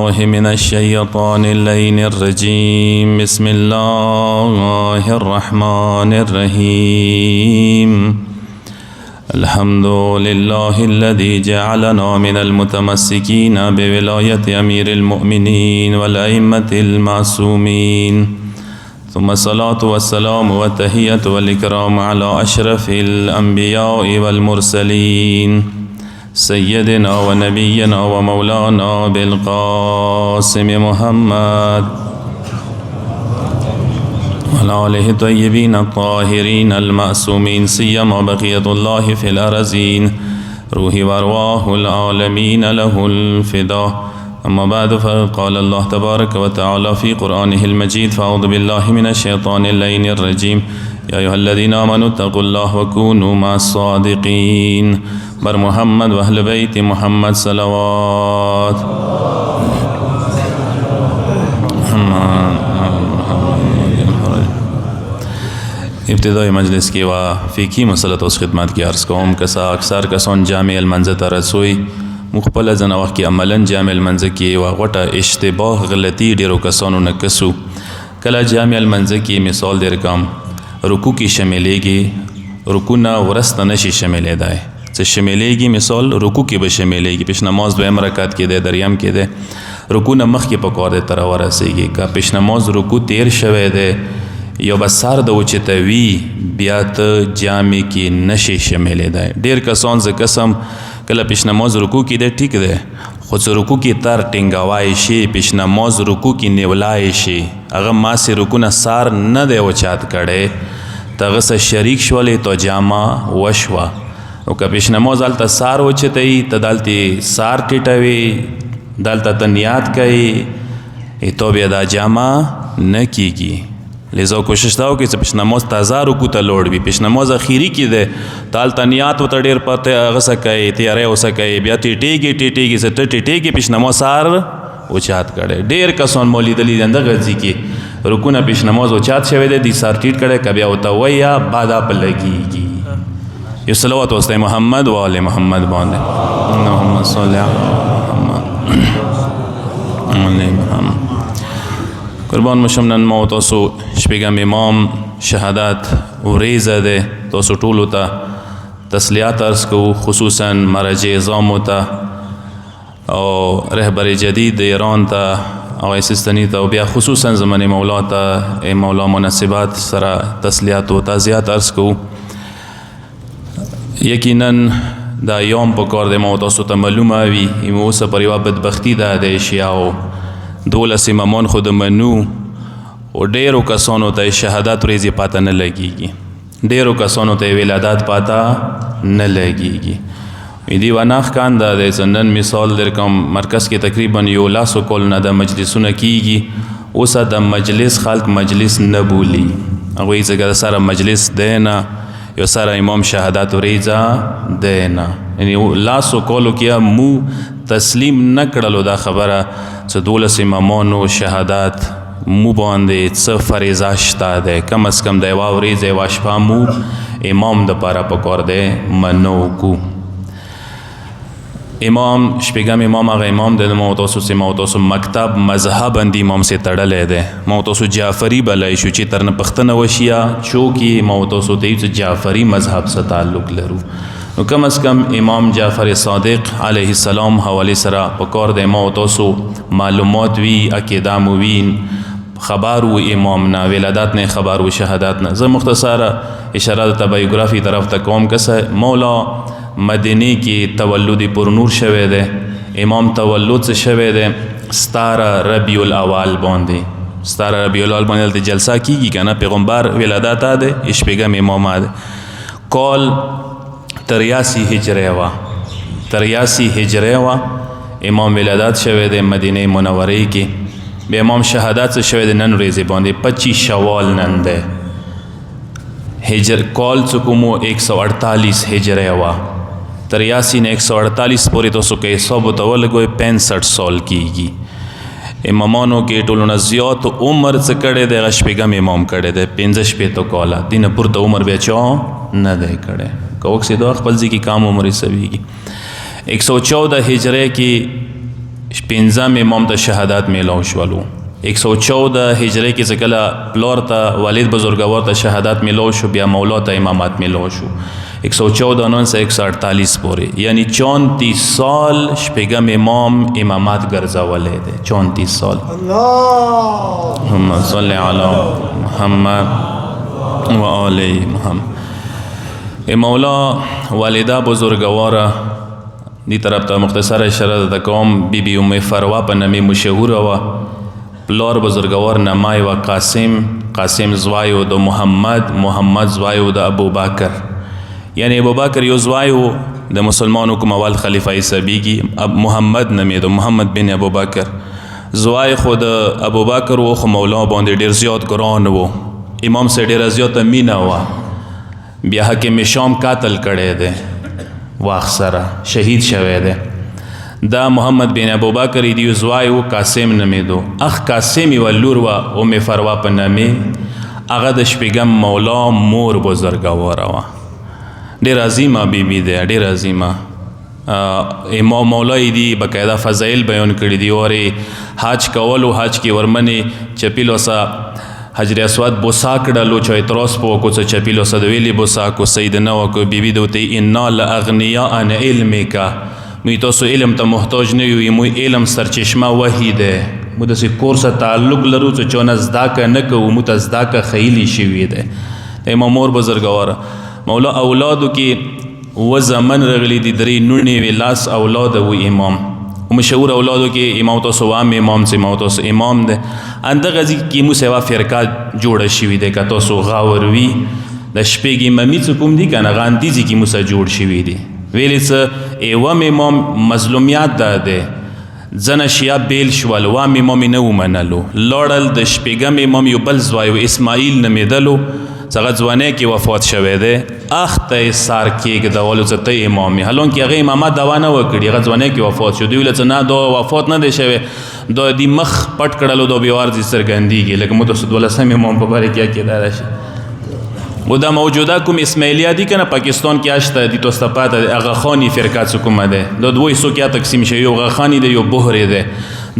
بالله من الشيطان اللعين الرجيم. بسم الله الرحمن الرحيم. الحمد لله الذي جعلنا من المتمسكين بولاية أمير المؤمنين والأئمة المعصومين، ثم الصلاة والسلام والتحية والإكرام على أشرف الأنبياء والمرسلين سيدنا ونبينا ومولانا بالقاسم محمد وعلى آله الطيبين الطاهرين المعصومين، سيما بقية الله في الأرضين، روحي وأرواح العالمين له الفداء. أما بعد، فقال الله تبارك وتعالى في قرآنه المجيد: فأعوذ بالله من الشيطان اللعين الرجيم. يا أيها الذين آمنوا اتقوا الله وكونوا مع الصادقين. بر محمد وأهل بيت محمد صلوات. ابتدائی مجلس کی و فقهی مسئلہ اس خدمات کی عرض قوم کسا اکثر کسون جامع المنزہ ترسوئی مخبل زن وقت کی عملاً جامع المنزہ کی و غٹا اشتباه غلطی ڈیرو کسانو نکسو. کلا جامع المنزہ کی مثال دیر کام رکو کی شمیلے گی، رکو نا ورست نشی شمیلے دائے چه شمیلے گی، مثال رکو کی بشمیلے گی، پیش نماز دویم رکعت کی دے دریم کی دے رکو نمخ کی پکار دے تراورہ سی گی که پیش نماز رکو تیر شوے دے یا بس سر د اوچته وی بیا ته جامع کې نشي شمیلې دی. ډېر کسان زه قسم کله پیش نماز رکوع کې دی ټیک دی، خو چې رکوع کې تر ټینګوای شي، پیش نماز رکوع کې نیولای شي، هغه ماسې رکوع نه سار نه دی اوچات کړی، ته هغه سره شریک شولې تو جامع وشوه. او که پیش نماز هلته سار اوچته وي ته دلته سار ټیټوي، دلته ته نیت کوي، تو بیا دا جامع نه کیږي. لذا کوشش دا وکړئ چې پیش نماز تازه رکوع ته لوړ وي. پیش نماز اخیری کې دی ته هلته نیت ورته ډېر پته هغه څه کوي، تیاری اوسه کوي، بیا ټیټېږي چې ته ټیټېږي پیش نماز سار اوچات کړی. ډېر کسان مو لیدلي دي همدغه ځای کې رکوع نه پیش نماز اوچات شوی دی، دی سار ټیټ کړی، که بیا ورته وایي یا بادا په لګېږي. یو صلوات واسطه محمد و آل محمد باندې. اللهم صل علی محمد. قربان مشم نن ما تاسو شپږم امام شهادت وریزه ده، تاسو ټولو ته تسلیات عرض کوو، خصوصا مرجع اعظامو ته او رهبر جدید ایران ته او سیستاني ته، او بیا خصوصا زمن مولا ته مولا مناسبات سره تسلیات و تعزیات عرض کوو. یقینا دا یوم په کار دی ما تاسو ته معلومه وي، اوسه پر یوه بدبختي ده د اشیاو 12 امامان خود منو او ډیرو کسانو ته شهادت ورځې پاته نه لګیږي، ډیرو کسانو ته ولادت پاته نه لګیږي. دی وناخ کان دا د زندن مثال در کوم مرکز کې تقریبا یو لاسو کول نه د مجلسونه کیږي، اوسه د مجلس خلق مجلس نه بولی، هغوی ځکه سره مجلس دی نه، یو سره امام شهادت ورځه دی نه، یعنی لاسو کولو کې مو تسلیم نه کړلو دا خبره چې 12 امامانو شهادت مو باندې څه فریضه شته دی، کم از کم د یوه ورځ یوه شپه مو امام دپاره پکار دی منو کو. امام شپږم امام هغه امام دی ما تاسو چې ما تاسو مکتب مذهب اندي امام سي تړلی دی، ما تاسو جعفري بلای شو چې تر نه پښتنه وشیا چوکي ما تاسو ته چې جعفري مذهب سره تعلق لرو، نو کم از کم امام جعفر صادق علیه السلام حواله سره پکار دی ما تاسو معلومات وی، عقیده مو وی، خبر و امام نه، ولادت نه خبر و شهادت نه. زه مختصره اشاره د بایوګرافي طرف ته کوم که مولا مدینه کې تولد پرنور شوی دی، امام تولد څه شوی دی 17 ربیع الاول باندې، 17 ربیع الاول باندې دلته جلسه کیږي که نه، پیغمبر ولادت ده، شپږم امام ده. کال 83 هجری و، 83 هجری و امام ولادت شوی دی مدینه منوره کې. به امام شهادت شوی دی نن ورځې باندې 25 شوال نن ده. کال څه کومو 148 هجری و، 83 نه 148 پورې تاسو که حساب ورته ولګوئ 65 سال کیږي. امامانو کې ټولو نه زیات عمر څه کړی دی، هغه شپږم امام کړی دی، 65 کاله، دې نه پورته عمر بیا چا نه دی کړی. که وکسې دا خپل ځای کې کام عمر حسابېږي. 114 هجری کې 15 امام ته شهادت میلاو شولو 114 هجری کې چې کله پلار ته والد بزرګوار ته شهادت میلاو شو بیا مولا ته امامت میلاو شو 114 9 سے 148 پورې یعنی 34 سال شپږم امام امامت ګرځولې ده 34 سال اللهم صل علی محمد و آل محمد مولا والده بزرګواره دی طرف ته مختصر اشاره ده کوم بی ام فروا په نامه مشهور و پلار بزرګوار نامای و قاسم زوایو د محمد زوایو د ابوبکر یعنی ابوبکر یو زوایو د مسلمانو کوم اول خلیفہ عیسوی محمد نامې د محمد بن ابوبکر زوای خود ابوبکر و خو مولا باندې ډیر زیات ګران وو امام سره ډیر زیات مینا و بیا حکیم شام قتل کړي ده واخسره شهید شوه ده دا محمد بن ابوبکر دی زوایو قاسم نمیدو اخ قاسمی ولور و ام فروا په نامه هغه د شپږم مولا مور بزرګواره و ډیر عظیمه بیبي ده ډیر عظیمه امام مولا دی بقاعده فضایل بیان کړي دی او حج کولو حج کې ورمنه چپیلو سا حجر اسود بوسا کړلو چې اعتراض په کو څه چپیلو سا د ویلي بوسا کو سیدنا و کو بیبي دوته ان الاغنیاء ان علمک می تاسو علم ته محتاج نه یو مو علم سرچشمه وحی ده مو د کورس تعلق لرو چې چون ازداک نه کو مو تزداک خیلی شوی ده امام مور بزرګواره مولا اولادو کې و زمن رغلی دي درې نونی ویلاس اولاد و امام مشهور اولادو کې امام تاسو وام امام سي امام تاسو امام ده اند غزي کې مو سیوا فرقه جوړه شوی ده که تاسو غاوروي د شپږ امامي کوم دي کنه غاندي کې مو سره جوړ شوی دي ویلی څه ایوم امام مظلومیات ده ځنه شیا بیل شول وام امام نه ومنلو لوړل د شپږم امام یو بل زوایو اسماعیل نمیدلو څنګه ځوانه کې وفات شوه ده اخته سار کې د ولو ته امامي هلون کې هغه امامت دوا نه وکړي هغه ځوانه کې وفات شو دی ول څه نه دو وفات نه دی شوه دو دی مخ پټ کړلو دو بیوار دي سرګندېږي لکه متوسط ولسم امام په باره کې کېدای شي و دا موجوده کوم اسماعیلیه دي کنه پاکستان کې اشته دي توسته پاته هغه خانی فرقه کومه ده د دوی سو کې تقسیم شي یو هغه خانی ده یو بهره ده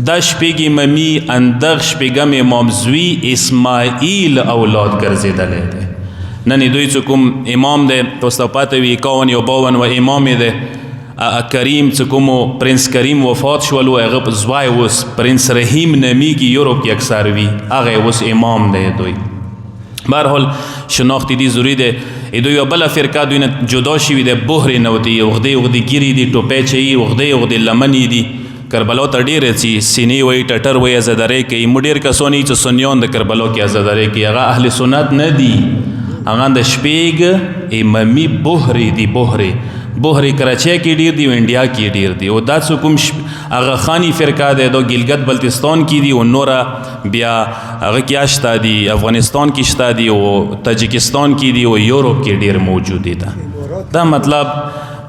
د شپږ امامي اندغ شپږم امام زوی اسماعیل اولاد ګرځیدل ده نن دوی کوم امام ده توسته پاته وی 51 یو 52 و امام ده کریم کوم پرنس کریم وفات شول او هغه زوای وس پرنس رحیم نمیږي یورپ کې اکثر وی هغه وس امام ده دوی بهرحال شناختی دی ضروری ده ایدو بلا فرقه دوی نه جدا شوی ده بحر نوتی وغدی گیری دی ټوپې چي وغدی لمنی دی کربلا ته ډیره چی سینې وای ټټر وای زدارې کې مډیر کسونی چې سنیون د کربلا کې زدارې کې هغه اهل سنت نه دی هغه د شپږ امامي بحر دی بحر کراچۍ کې ډیر دی انډیا کې ډیر دی او دا کوم هغه خانی فرقه ده د ګلګت بلتستان کې دی او نورا بیا هغه کې اشتا دی افغانستان کې شتا دی او تاجکستان کې دی او یورپ کې ډیر موجود دي دا مطلب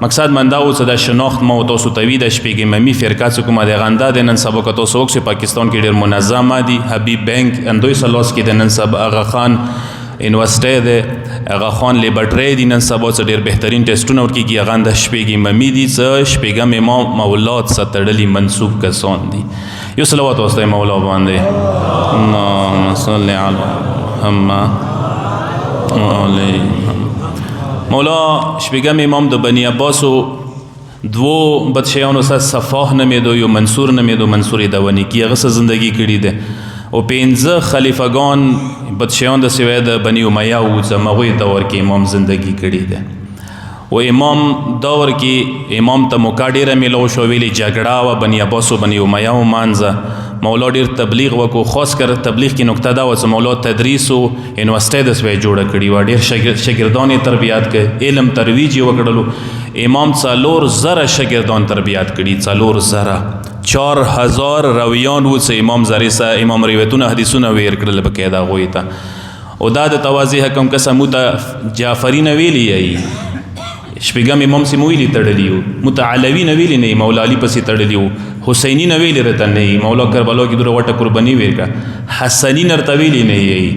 مقصد مندا او صدا شناخت مو تاسو توی د شپږ امامي فرقه کومه د غندا د نن سبا که تاسو وکړئ پاکستان کې ډیر منظمه دي حبیب بانک اندوی سلاس کې د نن سبا هغه خان یونیورسيټي ده هغه خان لیبرټری دي نن سبا څه ډیر بهترین ټیسټونه ورکیږي هغه د شپږ امامي دي څه شپږم امام مولات ستړلی منسوب کسان دي یو صلوات واستای مولا باندې اللهم صل علی محمد علی مولا شپږم امام د بنی عباسو دو بادشاہانو سره صفاح نمیدو یو منصور نمیدو منصور دوانی کی هغه سره زندگی کړی ده او 15 خلیفګان بادشاہان د سوی د بنی امیہ او زمغوی دور کې امام زندگی کړی ده و امام دور کې امام ته موقع ډیره ملو شو ویلي جګړه و بنی عباس او بنی امیہ او مانځه مولا ډیر تبلیغ وکړو خاص کر تبلیغ کې نقطه دا و چې مولا تدریس او یونیورسيټي د سوی جوړه کړی و ډیر شاګردان تربیات کړي علم ترویج وکړلو امام 4000 شاګردان تربیات کړي 4000 4000 راویان و چې امام زریسا امام روایتونه حدیثونه ویر کړل بقاعده غوي تا او دا د توازی حکم قسم ته جعفری نه ویلی ای شپږم امام سي مویلی تړلیو متعلوی نه ویلی نه مولا علی پسې تړلیو حسینی نه ویلی رته نه مولا کربلا کې دوه وټه قربانی ورکا حسنی نرته ویلی نه ای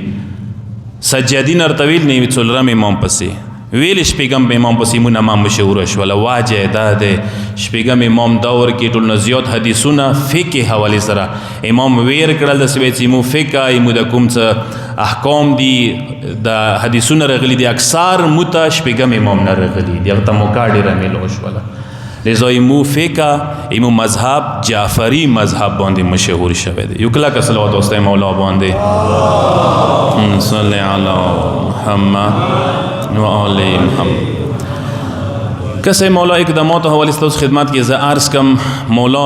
سجادی نرته ویل نه څلرم امام پسې ویل شپږم امام پسې مون امام مشهور شول واجه دا ده شپږم امام دور کې ټول زیات حدیثونه فقه حواله سره امام ویر کړل د سوي چې مو فقه ایمو د کوم څه احکام دي د حدیثونه رغلي دي اکثر مت شپږم امام نه رغلي دي هغه ته موکاډي رمل وشول لذا ایمو فقه ایمو مذهب جعفری مذهب باندې مشهور شوه دی یو کله که صلوات واستای مولا باندې صلی علی محمد و آل محمد کسے مولا اقدامات حواله ستاسو خدمت کې زه عرض کم مولا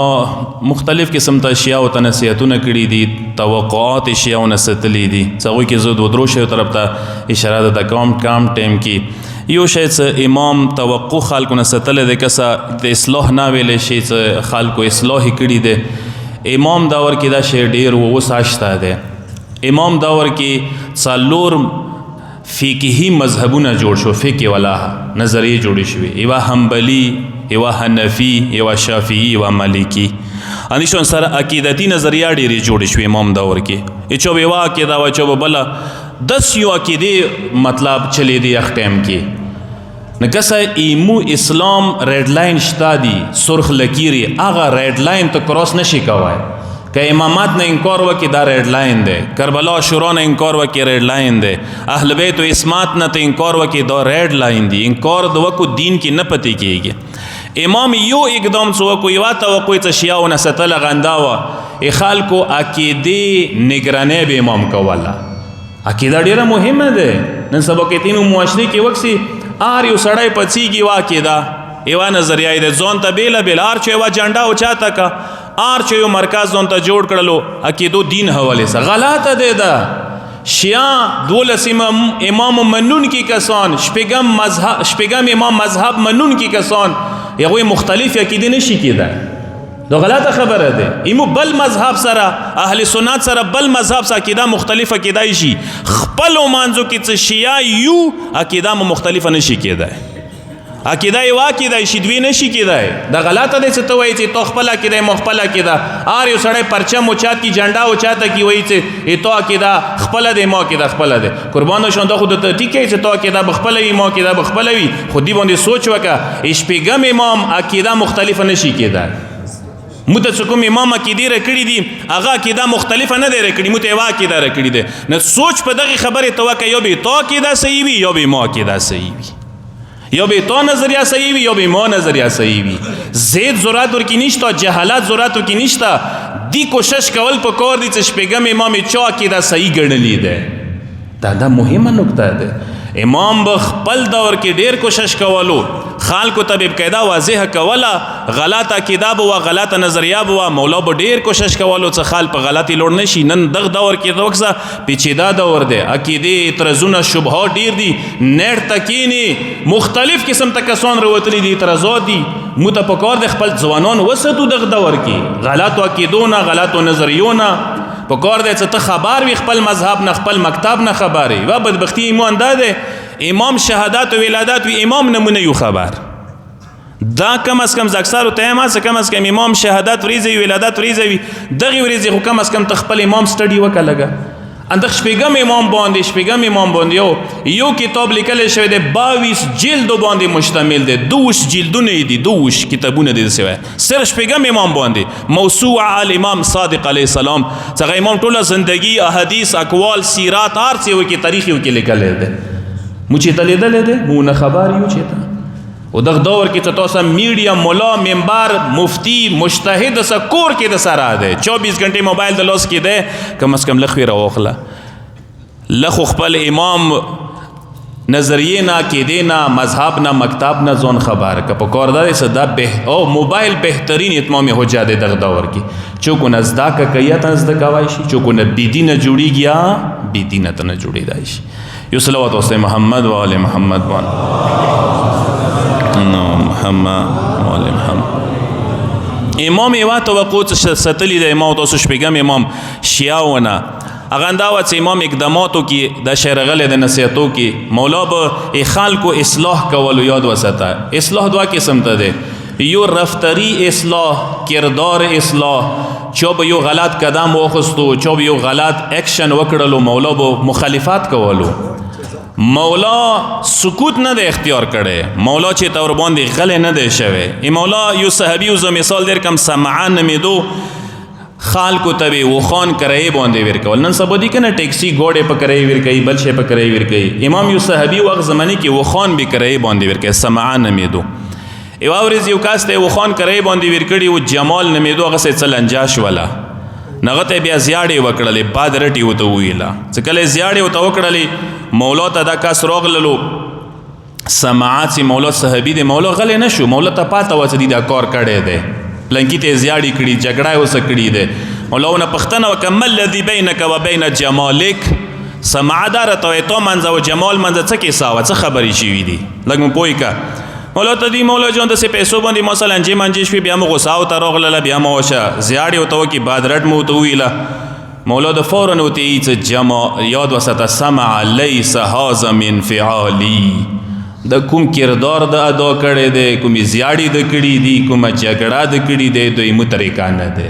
مختلف قسم ته اشیاء او نصیحتونه کړي دي توقعات اشیاء او نستلی دي څنګه کې زه دوه درو شی طرف ته اشاره ده کام ټیم کې یو شی څه امام توقع خلکو نستل ده کسا د اصلاح نه ویل شي څه خلکو اصلاح کړي دي امام داور کې دا شی ډیر وساشته ده امام داور کې څلور فقهی مذهبونه جوړ شو فقه ولا نظریه جوړې شوې یو حنبلی یو حنفی یو شافعی یو مالکی ان شون سره عقیدتی نظریه ډېرې جوړې شوې امام دور کې اچو به عقیده وا چوب بل 10 یو عقیده مطلب چلے دی اخ ټیم کې نکسه ایمو اسلام ریډ لاین شتا دی سرخ لکیری اغه ریډ لاین ته کراس نشي کوای که امامات نه انکار وکي دا ریډ لاین دی کربلا شورا نه انکار وکي ریډ لاین دی اهل بیت و اسمات نه ته انکار وکي دا ریډ لاین دی انکار د وکو دین کې نه پتی کیږي امام یو اقدام څو کو یو توقع ته شیا او نستل غنداوه خلکو عقیده نگرانه به امام کوله عقیده ډیره مهمه ده نن سبا کې تینو معاشري کې وکسي ار یو سړی پڅیږي واکیدا ایوا نظریه ده ځون ته بیل بیل ار چې وا جنډا او چاته کا ار چې یو مرکز ځون ته جوړ کړلو عقیدو دین حواله سره غلطه ده دا شیعه دولس امام منون کی کسان شپږم امام مذهب منون کی کسان یغوی مختلف عقیده نشي کېدای دا غلطه خبره ده ایمو بل مذهب سره اهل سنت سره بل مذهب سره عقیده مختلفه کېدای شي خپل مانځو کې چې شیعه یو عقیده مختلفه نشي کېدای عقیده یو عقیده شي دوی نشي کېدای دا غلطه ده چې ته وایې چې تو خپل عقیده مخبل عقیده ار یو سړی پرچم او چات کی جنډا او چاته کی وایي چې تو عقیده خپل ده مو عقیده خپل ده قربان شون ته خود ته ټیکې چې تو عقیده بخپل وي مو عقیده بخپل وي خودی باندې سوچ وکړه شپږم امام عقیده مختلفه نشي کېدای متڅکم امام عقیده رکړی دي هغه عقیده مختلفه نه دی رکړی مت یو عقیده رکړی دي نه سوچ په دغه خبره توکه یو به تو عقیده صحیح وي یو به مو عقیده صحیح وي یا به تو نظریه صحیح وي یا به ما نظریه صحیح وي زید ضرورت ورکی نشته جهالت ضرورت ورکی نشته دی کوشش کول په کار دي چې شپږم امام چا عقیده صحیح ګڼلې ده دا مهمه نکته ده امام بخپل دور کې ډیر کوشش کولو خلکو ته بقاعده واضح کوله غلط عقیده بو غلط نظریه بو مولا به ډیر کوشش کولو چې خال په غلطي لور نشي نن دغه دور کې دوکسه پیچیده دور دی عقیده اعتراضونه شبهات ډیر دي نړ تکینی مختلف قسم تکسون وروتلی دي اعتراضات دي متفکر د خپل ځوانان وسطو دغه دور کې غلط عقیدونه غلط نظریونه په کار دی چې ته خبر وي خپل مذهب نه خپل مکتب نه خبري و بدبختی ایمان ده امام شهادت و ولادت و امام نمونه یو خبر دا کم از کم اکثر تهم است کم از کم امام شهادت وریزي ولادت وریزي دغه وریزي خو کم از کم تخپل امام سټډي وکړه اندخ شپږم امام باندې یو کتاب لیکل شوی دی 22 جلدو باندې مشتمل دی 2 جلدونه دي 2 کتابونه دي سوی صرف شپږم امام باندې موسوعه الامام صادق علیه السلام څنګه امام ټوله زندگی احادیث اقوال سیرات هر څه وکي تاریخ وکي لیکل دی مو چې تلیدل دی مو نه خبر یو چیتا او دغه دور کې تاسو میډیا مولا منبر مفتی مجتهد سکور کې د سره ده 24 غنټه موبایل د لوس کې ده کم از کم لخوی راوخله لخو خپل امام نظریه نه کې نه مذهب نه مکتب نه ځون خبر ک په کوردار صدا به او موبایل بهترین اتمام حجت دغه دور کې چوکو نزدا ک کیت نزدا کوي شي چوکو نه بيدینه جوړیږي بيدینه ته نه جوړیدای شي یو صلوات واسطه محمد و آل محمد وان محمد و آل محمد امام ایوا توقع ستلی د امام تاسو شپږم امام شیعهونه اغه انداوه چې امام اقداماتو کې د شرغله د نصیحتو کې مولا به خلکو اصلاح کول یاد وساته اصلاح دوا قسم ته ده یو رفتاری اصلاح کردار اصلاح چوب یو غلط قدم واخستو چوب یو غلط اکشن وکړلو مولا به مخالفت کولو مولا سکوت نه دی اختیار کړی، مولا چې ته ورباندې غلی نه دی شوی. ای مولا یو صحابي و زه مثال در کم سمعان نومېدو خلکو ته به وخان کرایې باندې ورکول. نن سبا دي که نه ټیکسي ګوډې په کرایې ورکوي، بل شی په کرایې ورکوي. امام یو صحابي و هغه زمانې کې وخان به کرایې باندې ورکوي، سمعان نومېدو. یوه ورځ یو کس ته وخان کرایې باندې ورکړي و، جمال نومېدو، هغسې څه لنجا شوله. هغه ته بیا زیاړې وکړلې، باد رټې ورته وویله. څه کله یې زیاړې ورته وکړلې، مولا ته دا کس راغللو سماعت چې مولا صحابي دی، مولا غلی نه شو، مولا ته پاته وه چې دا کار کړی دی، پلنکي ته یې زیاړې کړي، جګړه یې ورسه کړې دی. مولا ونه پوښتنه وکړه ما الذي بینک و بین جمالک، سماعت دا راته وایي تا منځه او جمال منځه څه کیسه وه، څه خبرې شوي دي، لږ مو پوه که. مولا ته دی مولا جان داسې پیسو باندې ما لنجې منجې شوې، بیا مو غوسه ورته راغلله، بیا مو وشه زیاړې ورته وکړي، باد رټ مو ورته وویله. مولا د فورا ورته یي چې یاد وساته سمع لیس هذا من فعالي، د کوم کردار د ادا کړی دی، کومې زیاړې د کړي دي، کومه جګړه د کړي دی، دویمو طریقه نه دی،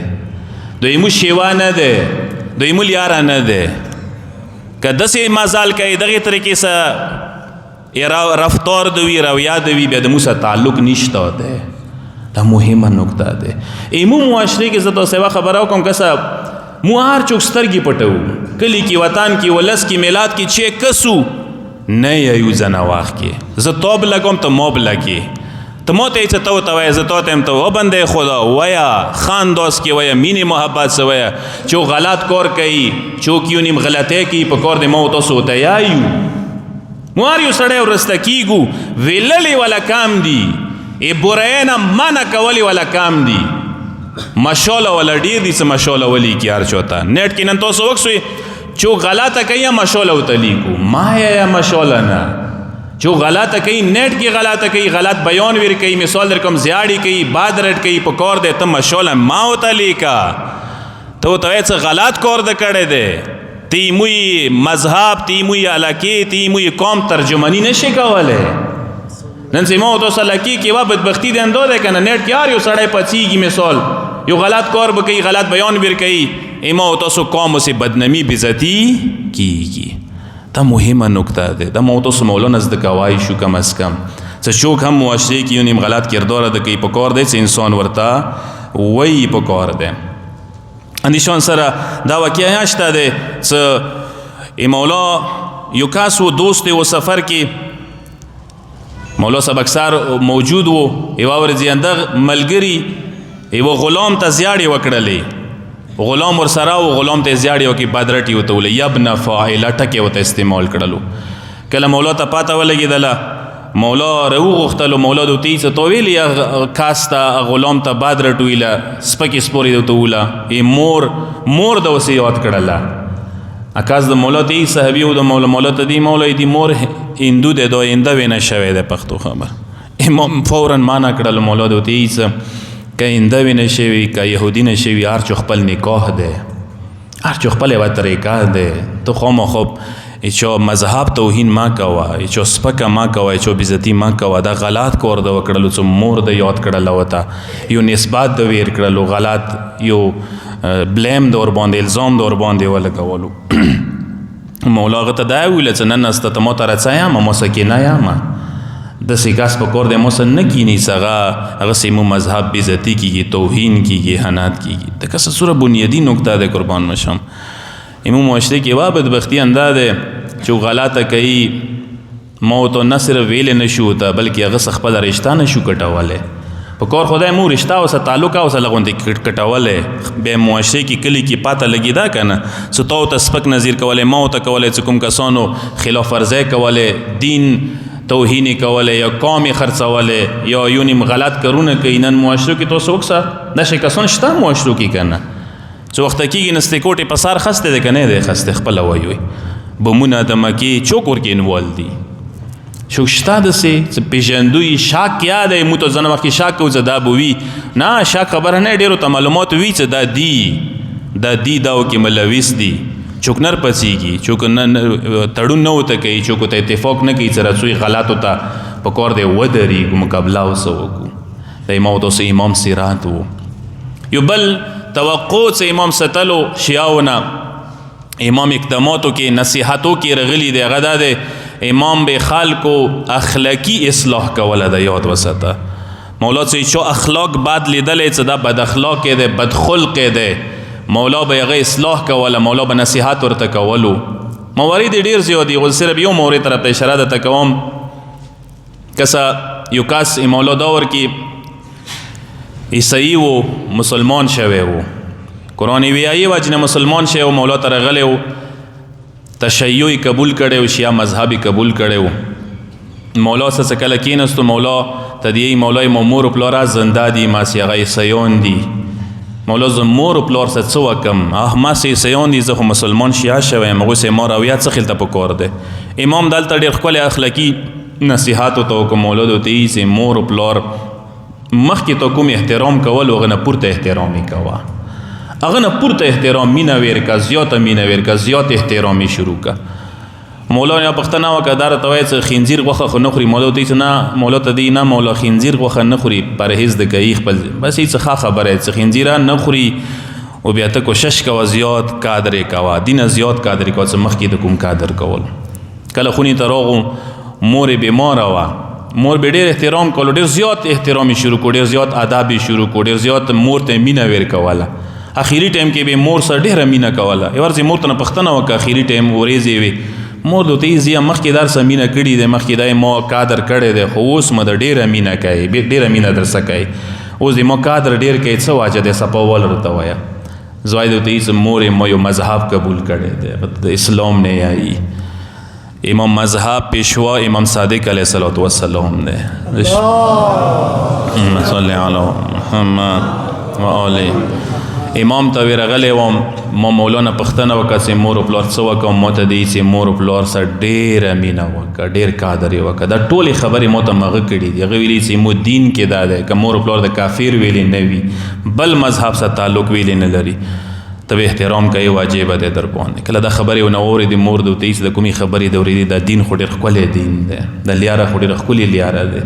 دویمو شیوا نه دی، دویمو لیاره نه دی. که داسې مزال کوي دغې طریقې سره رفتار دوی، رویه دوی، بیا د مو سره تعلق نشته دی. دا مهمه نکته ده. ایمو معاشرې کې زه تاسو یوه خبره وکړم که صاحب، مو هر څوک سترګې پټوو، کلي کې، وطن کې، ولس کې، میلاد کې چې کسو نه یو ځنواخ کې زه توب لګوم ته موب لګي، ته ما ته یې څه ته ورته وایه، زه تا ته یم ته و بندې خدا وایه، خان دوست کې وایه، مینې محبت سه وایه، چې غلط کار کوي، څوک یو نیم غلطۍ کوي، په کار د ما و تاسو ورته یایو. مو هر یو سړی ورسته کېږو، ویللې والا کام دي، ای برایې نه منع کولی والا کام دي، مشاله والا ډېر دي څه مشاله ولی کې هر چوته. نیټ کې نن تاسو وکسوئ چې غلطه کوي یا مشاله ورته لیکو، ما یا مشاله نه، چې غلطه کوي نیټ کې غلطه کوي، غلط بیان ور کوي، مثال در کوم زیاړې کوي، باد رټ کوي، په کار دی ته مشاله ما ورته لیکه، ته ورته وایې څه غلط کار د کړی دی، تی موی مذهب، تی موی علاقې، تی موی قوم ترجمانی نشي کولی. نن سیما و تاسو لکی کې وا بدبختی د اندو ده کنه، نیټ کې هر یو سړی پڅیږي، مثال یو غلط کار به کوي، غلط بیان ور کوي، ایما و تاسو قوم سه بدنامی بیزتی کیږي. دا مهمه نکته ده، دا مو تاسو مولانا زده کوای شو کم از کم څه شوک هم معاشرې کې یو نیم غلط کردار ده کوي، په کار دی چې انسان ورته وایي په کار دی. اندیشان سره دا واقعیا شته ده څه ای مولا یو کس و دوست و سفر کې مولا سبکسار موجود و، یوه ورځ اندغ ملګري یوه غلام ته زیاړې وکړلې، غلام ورسره و، غلام ته یې زیاړې وکړې، بدرټې ورته ویلې، یبن فاعله ټکې ورته استعمال کړلو. کله مولا ته پاته ولګېدله، مولا راوغوښتلو، مولا د ورته یې څه ته ویلې کس ته غلام ته بد رټ ویله، سپکې سپورې د ورته وویله، ای مور د ورسې یاد کړله. اکاس د مولا ته یې صحابي و، د مولا ته دی مولا دی مور هندو دی، دا هنده وینه شوی دی، پښتو خبر. امام فورا مانا کړل، مولا د ورته یې څه که هنده وینه شوي، که یهودي نه شوي، هر چو خپل نکاح دی، هر چو خپل یوه طریقه دی، ته خامخا چا مذهب توهین ما کوه، چا سپکه ما کوه، چا بیزتی ما کوه. دا غلط کار د وکړلو څه مور د یاد کړله وته، یو نسبت د ویر کړلو، غلط یو بلیم د ورباندې، الزام د ورباندې ولګولو. مولا هغه ته دا ویله چې نن سته ته ما ته رڅه یمه، ما سه کینه یمه، داسې کس په کار دی ما سه نه کیني چې هغسې مو مذهب بیزتي کېږي، توهین کېږي، اهانت کېږي. دا کسه سوره بنیادي نکته ده قربان مشم. ایمو معاشرې کې یوه بدبختي انده ده چې غلطه کوي، ما ورته نه صرف ویلی نه شو ورته، بلکې هغه خپله رشته نه شو کټولی. په کار خدای مو رشته ورسره تعلق ورسره لغوندې کټولی، بیا معاشرې کې کلي کې پاته لګېده که نه، څه تا ورته سپک نظیر کولی، ما ورته کولی، چې کوم کسانو خلاف ورزی کولی، دین توهین کولی، یا قوم یې خرڅولی، یا یو نیم غلط کارونه کوي. نن معاشرو کې تاسو وکړه داسې کسان شته معاشرو کې که نه، څه وخته کېږي نستې کوټې په سر خسته دی که نه دی خسته، خپله وایي بمونه د مکې چوک ورکې انوال دي، څوک شته داسې چې پېژندوي، شک یا دی، موږ ته ځنه وخت کې شک کوو چې دا به وي، نه شک خبره نه، ډېرو ته معلومات وي چې دا دي، دا وکې ملوث دي، څوک نه پڅېږي، څوک تړون نه ورته کوي، څوک ورته اتفاق نه کوي چې رسوي غلطو ته په کار دی ودرېږو، مقابله ورسه وکړو. د امام تاسو امام سیرات و. یو بل توقع چې امام ستلو شیعونه، امام اقداماتو کې نصیحتو کې رغلی دی، هغه دا دی امام به خلکو اخلاقی اصلاح کوله ده، یاد وساته. مولا چې چو اخلاق بد لیدلی څه ده، بد اخلاق ده، بد خلق ده، مولا به هغه اصلاح کوله، مولا به نصیحت ورته کولو. موارد ډیر زیات دي، خو صرف یو مورد طرف ته اشاره درته کوم. کسا یو کس مولا دور کې عیسائی و، مسلمان شوی و، قرآن ویایي و چې نه مسلمان شوی و، مولا ته راغلی و، تشیعی قبول کړی و، شیعه مذهبي قبول کړی و. مولا سره کله کېناستو، مولا ته دی مولای مور و پلاره زنده دي، ماسې هغه عیسایان دي. مولا زه مور و پلار سره څه وکړم؟ ماسې عیسایان دي، زه خو مسلمان شیعه شوی یم، هغوی سره ما رویه څه خلته پکار دی. امام دلته ډېر ښکلی اخلاقي نصیحت ورته وکړو. مولا ته ویل چې مور و پلار مخکې ته کوم احترام کول، هغه نه پورته احترام یې کوه، هغه نه پورته احترام مینه ویر که، زیاته مینه ویر که، زیات احترام یې شروع که. مولا یا پښتنه وکړه، دا راته وایي چې خنزیر غوښه خو نه خوري. مولا ته نه، مولا ته دی نه، مولا خنزیر غوښه نه خوري، پرهیز د کوي خپل، بس هیڅ ښه خبره چې خنزیره نه خوري. او بیا ته کوشش کوه زیات قادر یې کوه، دینه زیات قادر یې کوه چې مخکې د کوم قادر کول. کله خونې ته راغو، مور یې بیماره وه، مور به ډېر احترام کولو، ډېر زیات احترام یې شروع کړو، ډېر زیات ادب یې شروع کړو، ډېر زیات مور ته مینه ویر کوله. اخري ټایم کې به مور سره ډېره مینه کوله. یو ورځ مور ته نه پوښتنه وکړه، اخري ټایم ورځې وي، مور دوی ته زیه مخکې در سره مینه کړې ده، مخکې دا ما قادر کړی دی، خو اوس مې د ډېره مینه کوي، ډېره مینه در سره کوي، اوس د ما قادر ډېر کوي، څه واجه دی سپول ورته وایه. زه وایي دوی ته مور ما یو مذهب قبول کړی دی، د اسلام نه یایي. امام مذهب پیشوا امام صادق علیه الصلاة والسلام دی. اللهم صل علی محمد و آله. امام ته ورغلی وم، ما مولانا پښتنه وکړه چې مور و پلار څه وکړم؟ ما ته دی چې مور و پلار سره ډېره مینه وکړه، ډېر قادر یې وکړه. دا ټولې خبرې ما ته مغه کړي دي. هغه ویلي چې مو دین کې دا دی، که مور و پلار د کافر ویلي نه وي، بل مذهب سره تعلق ویلي نه لري، ته به احترام کوي، واجب دی در باندې. کله دا خبرې ونه اورېدې مور د ورته د کومې خبرې د اورېدې، دا دین خو ډېر ښکلی دین دی، دا لیاره خو ډېره ښکلې لیاره دی،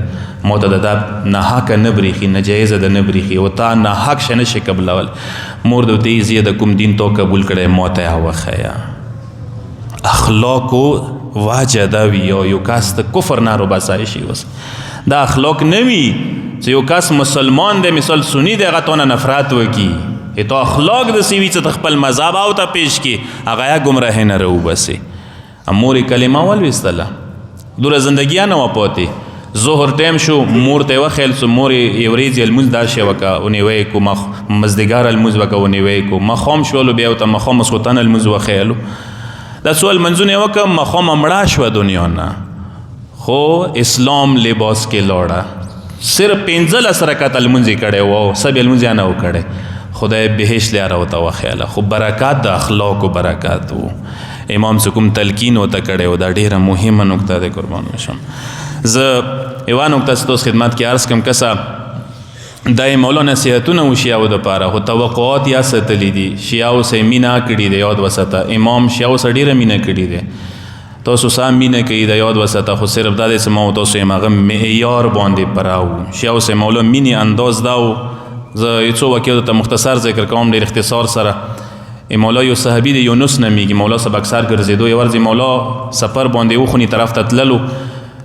ما ته دا ناحقه نه برېښي، ناجایزه ده نه برېښي، او تا ناحق شی نه شي قبلول. مور د ورته زه د کوم دین تو قبول کړی، ما ته یې وښیه. اخلاقو واجه دا وي، یو کس د کفر نه روباسای شي. اوس دا اخلاق نه وي چې یو کس مسلمان دی، مثال سني دی، هغه تونه نفرت وکړي. تو اخلاق د سیوی چې خپل مذهب او ته پیش کی، هغه یا گمراه نه رو بسي. مور کلمه ولوستله، دوره زندگی نه و پاتې. ظهر ټیم شو، مور ته وخیل سو، مور یې ورځ المز دا شی وکا، اونې کو مزدګار المز وکا، اونې کو مخام شولو، بیا ته مخام مسخوتن المز وخیلو. دا سوال منځونه وکا، مخام مړه شو دنیا نه، خو اسلام لباس کې لوړه، صرف 15 رکعات المز کړي وو، سب المز نه وکړي. خدای بهش لیاره و تا وخیاله. خو برکات د اخلاق و برکات و. امام سکم تلقین و تا کڑے و، دا ډیره مهمه نکته ده، قربان بشم. زه یوه نکته ستاسو خدمت کې عرض کم، کسا دا مولا نصیحتونه و شیعو د پاره، خو توقعات یا ستلی دي، شیعو سه مینه کړي دی، یاد وساته. امام شیعو سه ډیره مینه کړي دی، تاسو سه مینه کوي دی، یاد وساته. خو صرف دا دی چې ما تاسو یې هغه معیار باندې پراو. شیعو سه مولا مینی انداز داو. زه یو څو واقعو ته مختصر ذکر کوم، ډېر اختصار سره. مولا یو صحابي دی، یونس نومیږي، مولا سره اکثر ګرځېدو. یو ورځ مولا سفر باندې وخونی طرف ته تللو،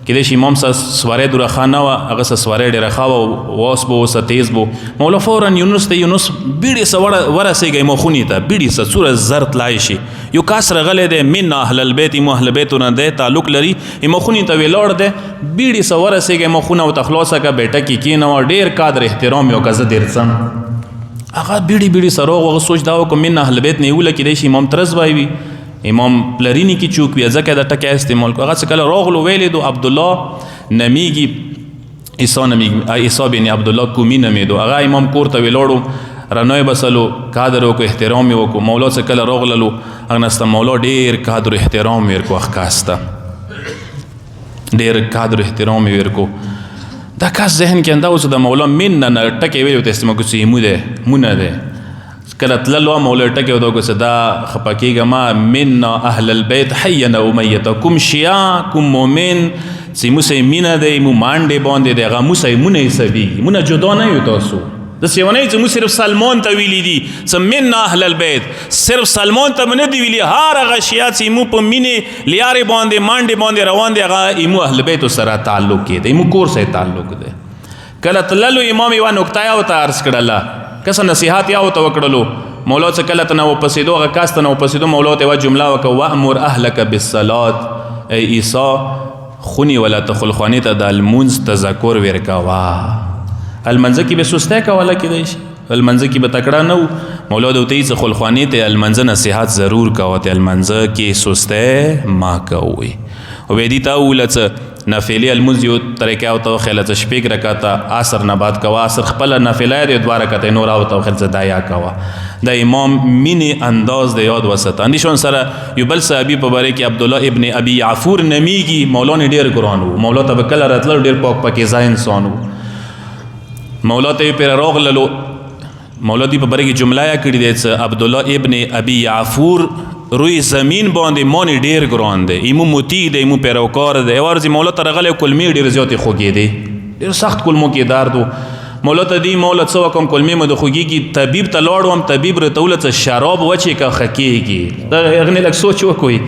کېدای شي امام سره سواری دوره ښه نه وه، هغه سره سواری ډېره ښه وه، واس به ورسه تیز به. مولا فورا یونس ته، یونس بیړې سره ورسېږئ مو خونې ته، بیړې سره څومره زر تلای شي. یو کس راغلی دی، من اهل البیت، مو اهل بیتونه دی تعلق لري، مو خونې ته ولاړ دی، بیړې سره ورسېږئ مو خونه ورته خلاصه کړه، بیټه کې کېنوه، ډېر قدر احترام یې وکړه، زه درځم. هغه بیړې سره راغو، هغه سوچ دا وکړو من اهل بیت نه یې وله، کېدای شي امام ترز وای وي، امام پلرینی کی چوک وی، ځکه دا ټکی استعمال کو. هغه څه کله راغلو ویلې دو عبدالله نمیږي، عیسی نمیږي، عیسی بن عبدالله کومی نمیدو. هغه امام کور ته ولاړو، رانوی بسلو، قدر وکړو، احترام یې وکړو. مولا څه کله راغللو، هغه نسته مولا ډېر قدر احترام یې ورکړو، ښکاسته ډېر قدر احترام یې ورکړو. دا کس ذهن کې انده و چې د مولا من نه ټکی ویلو ته استعمال کو چې مو دی، مو نه دی. کله تللو مولا ټکی ودو کو چې دا خفه کېږه ما من اهل البیت حیا او میته، کوم شیعه کوم مؤمن چې موسی مینه دی، مو مانډې باندې دی، هغه موسی مونه حسابېږي، مونه جدا نه یو تاسو. داسې ونه چې موږ صرف سلمان ته ویلي دي څه منا اهل البیت، صرف سلمان ته مو نه دي ویلي، هر هغه شیعه چې موږ په مینې لیارې باندې مانډې باندې روان دي هغه ایمو اهل بیتو سره تعلق کې دی، ایمو کور سره تعلق دی. کله تللو امام یوه نکته یا ورته عرض کړله، کسه نصیحت یا ورته وکړلو، مولا څه کله ته نه وپسېدو هغه کس ته نه وپسېدو، مولا ته یوه جمله وکړه وامر اهلک بالصلات، ای عیسی خونی ولا ته خلخوانې ته د لمونځ تذکر ورکوه. المنځه کې به سستی کوله کېدای شي، المنځه کې به تکړه نه و، مولا د ورته چې خلخوانې ته المنځه نصیحت ضرور کوه، ته المنځه کې سستی ما کوئ. او بیا دې ته وویله څه نافلې المونځ یو طریقه ورته وښیله څه شپږ رکعته عصر نه بعد کوه، عصر خپله نافله یې دوه رکعته نور ورته وښیل څه دا یا کوه. د امام مینې انداز د یاد وسته. اندیشون سره یو بل صحابي په باره کې عبدالله ابن ابي عفور نمیږي، مولا نه ډېر ګران و، مولا ته به کله راتلل ډېر پاک پاکیزه انسان و. مولا ته یې پرې راغللو، مولا دی په باره کې جمله یا کړې دی چې عبدالله ابن ابي عفور روی زمین باندې مانی ډیر ګران دی، ایمو موتی دی، ایمو پیروکار دی. یوه ورځ مولا ته راغلی کلمې ډېرې زیاتې خوږېدې، ډېر سخت کلمو کې درد و. مولا ته دی مولا څه وکړم کلمې مې د خوږېږي، طبیب ته لاړم، طبیب راته وویل چې شراب وچې که ښه کېږي. دا هغې نه لږ سوچ وکوئ،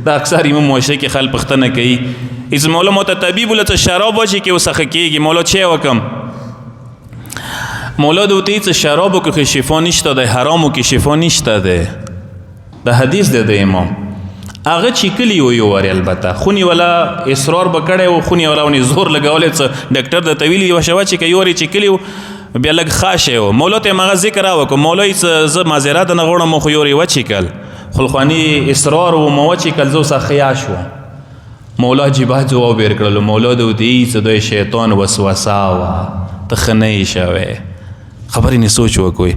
دا اکثر ایمو معاشره کې خلک پوښتنه کوي، ایز مولا ما ته طبیب وویل چې شراب وچې کې اوس ښه کېږي، مولا چی وکړم؟ مولا د ورته چې شرابو کې شفا نشته دی، حرامو کې شفا نشته دی. د حدیث دی د امام هغه چې کلی و یو وارې البته خونی ولا اصرار به کړی و، خونی ولا ونې زور لګولی څه ډاکټر درته ویلي یوه شوه چې که یورې چې کلی و بیا لږ خاشه و. مولا ته یې هغه ذکر راوکړو، مولا یې څه زه معذرت نه غواړم خو یورې وچېکل، خلخواني اصرار و ما وچېکل، زه اوس ښه شوم. مولا جواب ورکړلو، مولا د ورته چې دوی شیطان وسوسه وه، ته ښه نه یې شوی. خبرې نه سوچ وکوئ،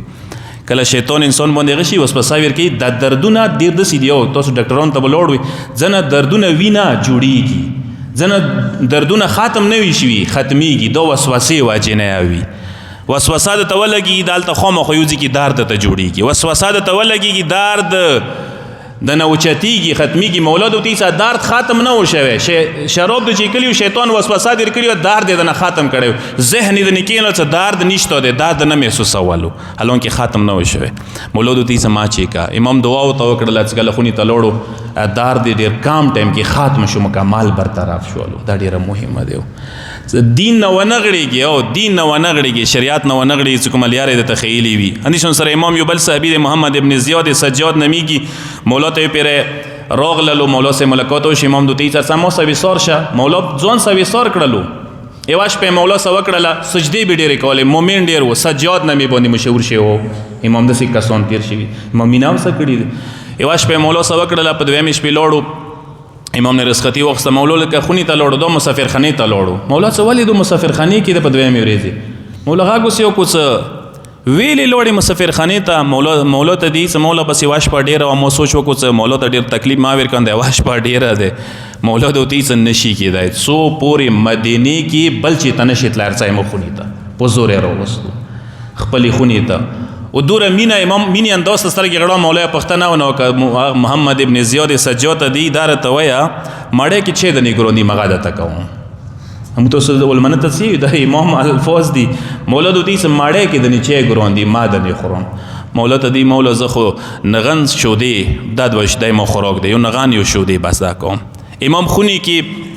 کله شیطان انسان باندې غشي وسوسه ورکوي، دا دردونه ډېر داسې دي، او تاسو ډاکټرانو ته به لاړ وئ، ځنه دردونه وي نه جوړېږي، ځنه دردونه ختم نه وي شوي ختمیږي، دا وسوسې وجې نه وي. وسوسه درته ولګېږي دا هلته خامخا یو ځای کې درد درته جوړېږي، وسوسه درته ولګېږي درد د نه اوچتېږي ختمیږي. مولا د ورته درد ختم نه و شوی، شراب د چې کلي و شیطان وسوسه در کړي و، درد یې د نه ختم کړی و، ذهن یې د نه کېنه څه درد نشته دی، درد نه محسوسولو، حالانکې ختم نه و شوی. مولا د ورته ما چېکه، امام دعا ورته وکړله چې کله خونې ته لاړو درد یې ډېر کم ټایم کې ختم شو، مکمل برطرف شولو. دا ډېره مهمه دی. دین نه ونه غړېږي، او دین نه ونه غړېږي، شریعت نه ونه غړېږي چې کومه لیارې درته ښیلې وي. اندیشون سره امام یو بل صحابي دی محمد ابن زیاد سجاد نمیږي، مولا ته یې پرې راغللو، مولا سره ملاقات وشو، امام دوی ته ما سویسار شه، مولا ځان سویسار کړلو. یوه شپه مولا څه وکړله، سجدې به ډېرې کولې، مومن ډېر و، سجاد نمې باندې مشهور شوی و، امام داسې کسان تېر شوي، امام مینا هم څه کړي دي. یوه شپه مولا څه وکړله، په دویمې شپې لاړو، امام نه رسختی واخیسته، مولا لکه خونې ته لاړو، دا مسافرخانې ته لاړو. مولا څه ولې دو مسافرخانې کې د په دویمې ورځې مولا غږ اوس یو کو څه ویلې لوړې مسافرخانې ته. مولا ته دی څه مولا بس یوه شپه ډېره وه، ما سوچ وکړو څه مولا ته ډېر تکلیف ما ورکړم، د یوه شپه ډېره دی. مولا د ورته څه نشي کېدی، څو پورې مدینې کې بل چې ته نشي تللی، هر ځای مو خونې ته په زور یې راوستو خپلې خونې ته. و دوره مینه امام مینې انداز ته سترګې غړوه، مولا یې پوښتنه ونه وکړه، محمد ابن زیاد سجاد ته دی دا راته وایه مړی کې چې د نیګرو دي مغه درته کوم. هم تاسو علمانه ته څه دا امام الفاظ دي، مولا د دې څه مړی کې د نه چې ګران دي ما د نه خورم. مولا ته دی مولا زه خو نغن شودې دا دوه شدی ما خوراک دی، یو نغن یو شودې بس دا کوم. امام خونی کې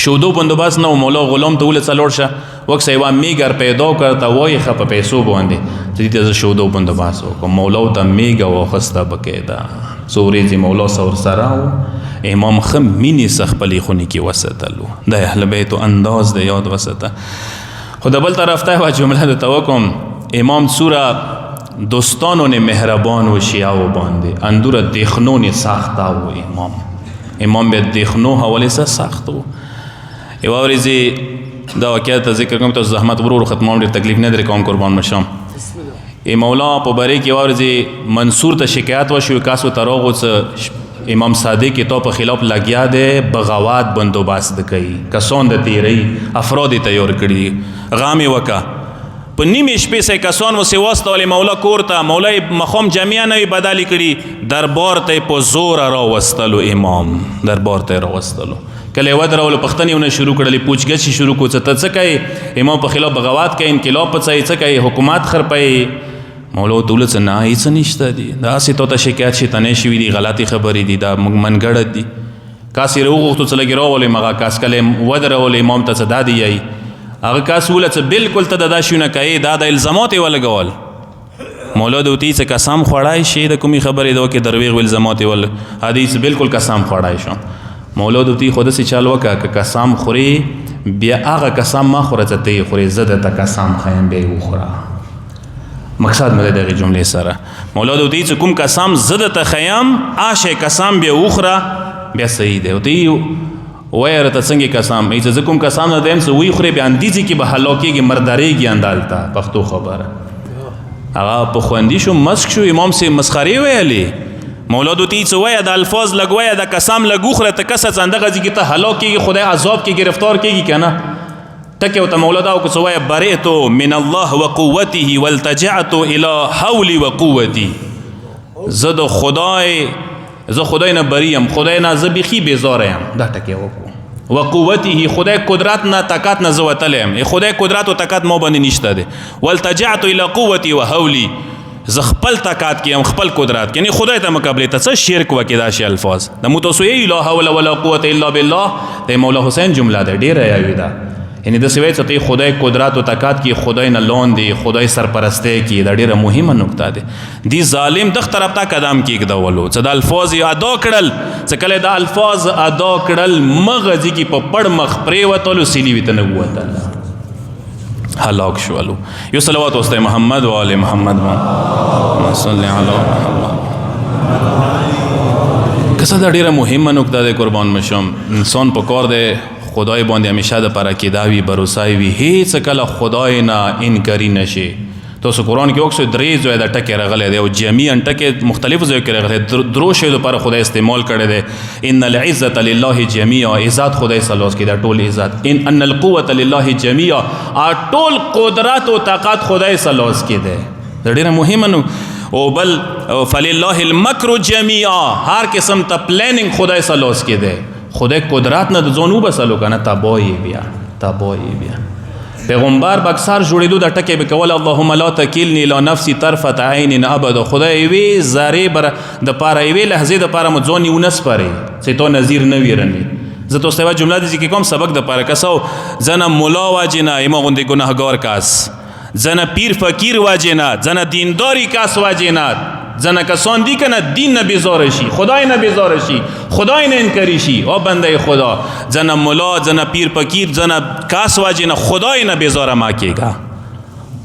شودو بندوبست نه و، مولا غلام ته وویل څه لاړ شه وکسه یوه میګر پیدا کړ ته وایي ښه په پیسو باندې چې دې ته زه شودو بندوبست وکړم. مولا ورته میږه واخیسته بقاعده، څو ورځې مولا ورسره و، امام ښه مینې څه خپلې خونې کې وساتلو. د اهل بیتو انداز د یاد وساته. خو د بل طرف ته یوه جمله درته وکړم، امام څوره دوستانو نه مهربان و شیعو باندې، اندوره دیخنو نه سخته و. امام به دیخنو حواله څه سخت و. یوه ورځې دا واقعه ته ذکر کوم، تاسو زحمت ورو ختموم، ډېر تکلیف نه درې کوم، قربان مشم. مولا په باره کې یوه ورځې منصور ته شکایت وشو، کاس ورته راغو څه امام صادق تو په خلاف لګیا دی، بغاوت بندوبست کوي، کسان د تیرۍ افراد یې تیار کړي، غام یې وکړه. په نیمې شپې سه کسان ورسې واستولې مولا کور ته، مولا یې مخام جامې نه وي بدلې کړي، دربار ته یې په زوره راوستلو، امام دربار ته یې راوستلو. کله ودرول پښتنیونه شروع کړلې پوچګچ شروع کو څه څه کوي امام په خلاف بغاوت کوي انقلاب پڅای څه کوي حکومت خرپي مولا دولت نه هیڅ نشته دي دا سي ته شکایت شي تنه شي دي غلطي خبرې دي دا منګړد دي کاسي روغ ته لګي راولې مغه کاس کله ودرول امام ته صدا دی ای هغه کاس ولته بالکل ته دا شونه کوي دا د الزامات ولګول مولا دوتی څه قسم خوړای شي د کومي خبرې دوه کې درویغ الزامات ول حدیث بالکل قسم خوړای شو مولا دوتی خود سي چال وکا ک قسم خوري بیا هغه قسم ما خوره ته خوري زده ته قسم خایم به وخوره مقصد مده دغه جمله سره مولا دوتی څه کوم قسم زده ته خیام عاشه قسم به وخوره بیا صحیح دی دوی وایره ته څنګه قسم ای څه کوم قسم نه دیم څه وی خوري بیا اندیزي کې به هلاکیږي مرداريږي اندالتا پښتو خبره هغه په خوندې شو مسک شو امام سي مسخري ویلي مولا دوتی څه وای د الفاظ لګوي د قسم لګوخره ته کسه څنګه ځي کې ته هلاکیږي خدای عذاب کې گرفتار کیږي کنه تکه او ته مولا دا کو څه وای بریتو من الله وقوته والتجعت الى حولي وقوتي زه خدای نه بریم خدای نه زبخي بیزارم دا ټکی وکړو وقوته خدای قدرت نه طاقت نه زوتلم خدای قدرت او طاقت مو باندې نشته دي والتجعت الى قوتي وحولي ز خپل طاقت کې هم خپل قدرت یعنی خدای ته مقابله ته څه شرک وکي دا شی الفاظ د متوسوی لا حول ولا قوت الا بالله د مولا حسین جمله ده ډیره یاوی ده یعنی د سوي ته خدای قدرت او طاقت کې خدای نه لون دی خدای سرپرستی کې دا ډیره مهمه نقطه ده دی ظالم د طرف ته قدم کې کېدولو څه د الفاظ ادا کړل څه کله د الفاظ ادا کړل مغزي کې په پړ مخ پرې وتلو سیلی وته نه وته هلاک شولو یو صلوات واست محمد و آل محمد صلی علی محمد کسه دا ډیره مهمه نقطه ده قربان مشم انسان په کار ده خدای باندې همیشه د پر عقیداوی بروسای وی هیڅ کله خدای نه انکاری نشي تاسو قرآن کې اوکسو درې ځای د ټکي راغلي دی او جميعا ټکي مختلف ځای کې راغلي درو شی د پر خدای استعمال کړي دي ان العزت لله جميعا عزت خدای سلوس کې دا ټول عزت ان القوه لله جميعا ټول قدرت او طاقت خدای سلوس کې دی دا ډیره مهمه نو او بل فلله المکر جميعا هر قسم ته پلانینګ خدای سلوس کې دی خدای قدرت نه د ځونو بسلو کنه تبای بیا پیغمبر بکسر جوړېدو د ټکي به کول اللهم لا تکلنی لا نفسي طرفه عین ابدا خدای وی زری بر د پاره وی لحظه د پاره مځونی ونس پره چې تو نذیر نه ویرنی زه تو سیوا جمله دي کې کوم سبق د پاره کسو زنه مولا واجنا ایمه غوندي ګناهګار کاس زنه پیر فقیر واجنا زنه دینداری کاس واجنا زنه کسان دی کنه دین نه بیزار شي خدای نه بیزار شي خدای نه انکاری شي او بنده خدا زنه مولا زنه پیر فقیر زنه کاس واجی نه خدای نه بیزار ما کیگا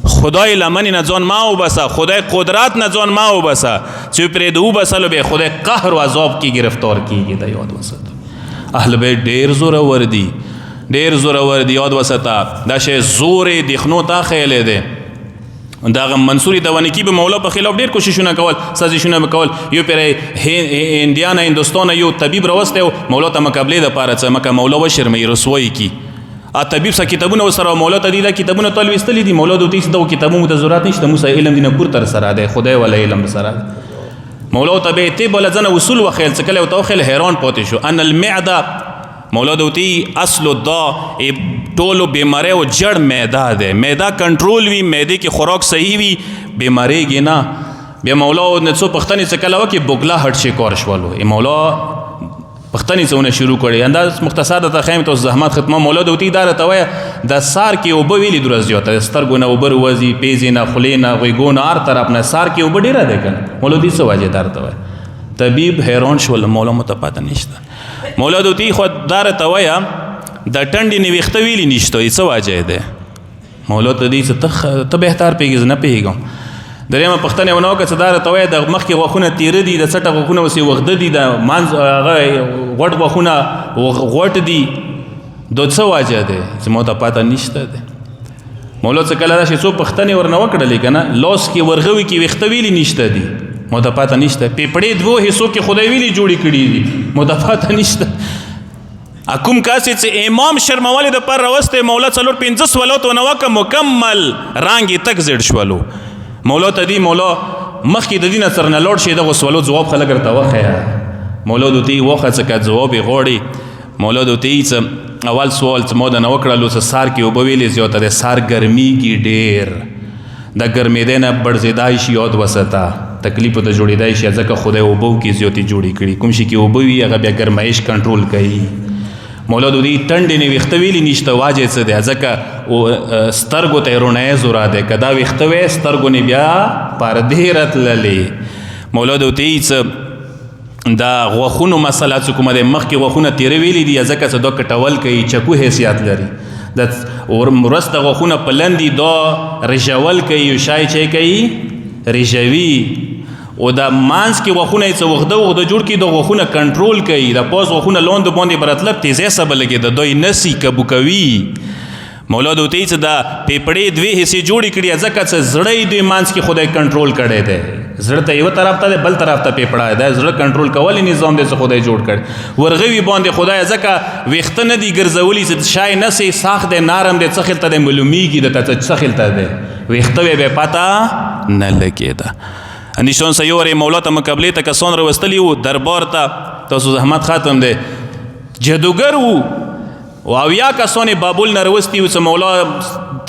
خدای لمن نه ځان ما وبسا خدای قدرت نه ځان ما وبسا چې پرې دو بسلو به خدای قهر او عذاب کی گرفتار کیږي د یاد وسط اهل بیت ډیر زور ور دی یاد وسط دا شی زور دخنو تا خیله ده دا منصوري دوانکی به مولا په خلاف ډیر کوششونه کول سازشونه کول یو پر انډیا نه هندستان یو طبيب راوسته مولا ته مقابله د پاره څه مکه مولا و شرمې رسوي کی ا طبيب څخه کتابونه وسره مولا ته دي دا کتابونه تل وستلې دي مولا دوی څه د کتابونو ته ضرورت نشته موسی علم دینه پور تر سره ده خدای ولا علم سره مولا ته به ته بل ځنه اصول وخیل څه کله او توخل حیران پاتې شو ان المعده مولا دوتی اصل الدا ټولو بیماری او جړ معده ده معده کنټرول وی معده کې خوراک صحیح وی بیماریږي نه بیا مولا نه څو پښتني څه کله وکي بوګلا هټ شي کور شولو مولا پښتني څونه شروع کړي انداز مختصر ته خیم ته زحمت ختمه مولا دوتی دار ته وای د سار کې او بویلی درز یو ته سترګو نه وبر وزي پیزي نه خلینا ویګو نه هر طرف نه سار کې وب ډیره ده کنه مولا دې څه واجه دار ته وای طبيب حیران شول مولا متپاته نشته مولا دوتی خود دار ته وای د ټنډې نیوخته ویلی نشته څه واجه ده مولا ته دې ته بهتر پیګز نه پیګم درېمه پښتنه ونو که صدار ته وای د مخ کې غوخونه تیر دي د سټه غوخونه وسی وخت دي د مانز غوټ غوخونه غوټ دي د څه واجه ده چې مو ته پاته نشته ده مولا څه کله راشي څو پښتنه ورنه وکړلې کنه لاس کې ورغوي کې وخت ویلی نشته دي مو ته پاته نشته پیپړې دوه حصو کې خدای ویلی جوړی کړی دي مو ته پاته نشته اکم کاسې چې امام شرموالی د پر راوسته مولا څلور 15 ولوت ونوکه مکمل رانګي تک زړ شولو مولا ته دی مولا مخکې د دینه سره نه لوړ شي دغه سوالو جواب خلک ورته وخه مولا دوی وخه څه کا جواب غوړي مولا د ورته څه اول سوال څه مو دنه وکړلو څه سار کې اوبه ویلې زیاته دی سار ګرمیږي ډېر د ګرمېدی نه بړزېدای شي یاد وساته تکلیف ته جوړېدای شي ځکه خدای اوبه کې زیاتې جوړې کړي کوم شي کې اوبه وي هغه بیا ګرمایش کنټرول کوي مولا د دې ټنډې نه ویښته ویلي نشته واجې څه دی ځکه سترګو ته یې رڼایي زورا دی که دا ویښته وی سترګو نه بیا پردې راتللې مولا د ورته څه دا غوښونو مسله څه کومه دی مخکې غوښونه تیره ویلي دي ځکه څه دا کټول کوي چکو حیثیت لري د ورسته غوښونه په لندي دا رژول کوي او شای چی کوي رژوي او دا مانس کې غوښونه یې څه وغده جوړ کړي د غوښونه کنټرول کوي د پاس غوښونه لاندې باندې برتلب تیزی سبه لګي د دوی نسی کبو کوي مولا د ورته څه دا پیپړې دوې حصې جوړې کړي ځکه څه زړه یې دوی مانس کې خدای کنټرول کړی دی زړه ته یوه طرف ته دی بل طرف ته پیپړه دی زړه کنټرول کولی نظام دی څه خدای جوړ کړی ورغوي باندې خدای ځکه ویښته نه دي ګرځولي چې شای نسې ساخت دی نرم دی څه خلته دی معلومیږي درته څه خلته دی ویښته وی بیا پته نه لګېده اندیشون سه یو مولا ته مقابلې ته کسان راوستلي وو دربار ته تاسو زحمت ختم دی جادوګر وو او اویا کسان بابل نه راوستي وو چې مولا